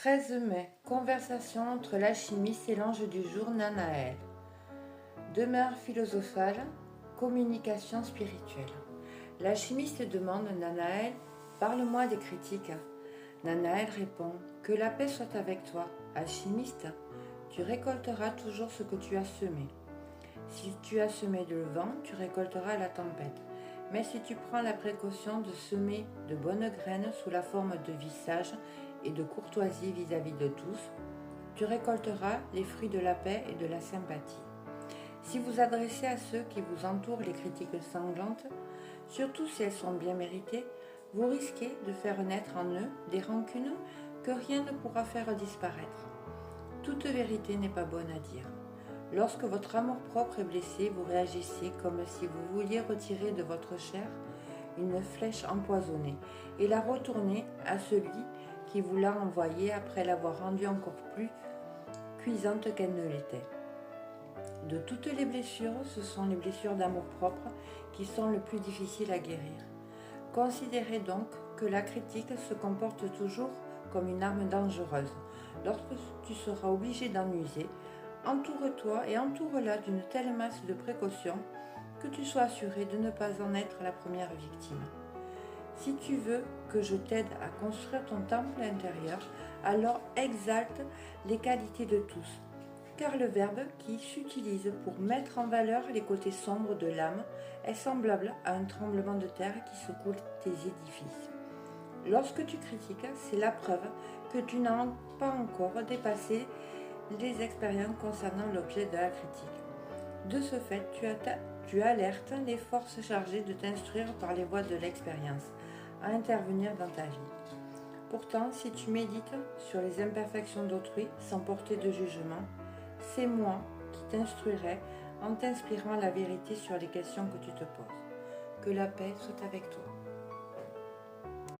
13 mai, conversation entre l'alchimiste et l'ange du jour Nanaël. Demeure philosophale, communication spirituelle. L'alchimiste demande à Nanaël, parle-moi des critiques. Nanaël répond, que la paix soit avec toi. Alchimiste, tu récolteras toujours ce que tu as semé. Si tu as semé le vent, tu récolteras la tempête. Mais si tu prends la précaution de semer de bonnes graines sous la forme de vie sage et de courtoisie vis-à-vis de tous, tu récolteras les fruits de la paix et de la sympathie. Si vous adressez à ceux qui vous entourent les critiques sanglantes, surtout si elles sont bien méritées, vous risquez de faire naître en eux des rancunes que rien ne pourra faire disparaître. Toute vérité n'est pas bonne à dire. Lorsque votre amour-propre est blessé, vous réagissez comme si vous vouliez retirer de votre chair une flèche empoisonnée et la retourner à celui qui vous l'a envoyée après l'avoir rendue encore plus cuisante qu'elle ne l'était. De toutes les blessures, ce sont les blessures d'amour-propre qui sont le plus difficiles à guérir. Considérez donc que la critique se comporte toujours comme une arme dangereuse. Lorsque tu seras obligé d'en user, entoure-toi et entoure-la d'une telle masse de précautions que tu sois assuré de ne pas en être la première victime. Si tu veux que je t'aide à construire ton temple intérieur, alors exalte les qualités de tous, car le verbe qui s'utilise pour mettre en valeur les côtés sombres de l'âme est semblable à un tremblement de terre qui secoue tes édifices. Lorsque tu critiques, c'est la preuve que tu n'as pas encore dépassé les expériences concernant l'objet de la critique. De ce fait, tu alertes les forces chargées de t'instruire par les voies de l'expérience à intervenir dans ta vie. Pourtant, si tu médites sur les imperfections d'autrui sans porter de jugement, c'est moi qui t'instruirai en t'inspirant la vérité sur les questions que tu te poses. Que la paix soit avec toi.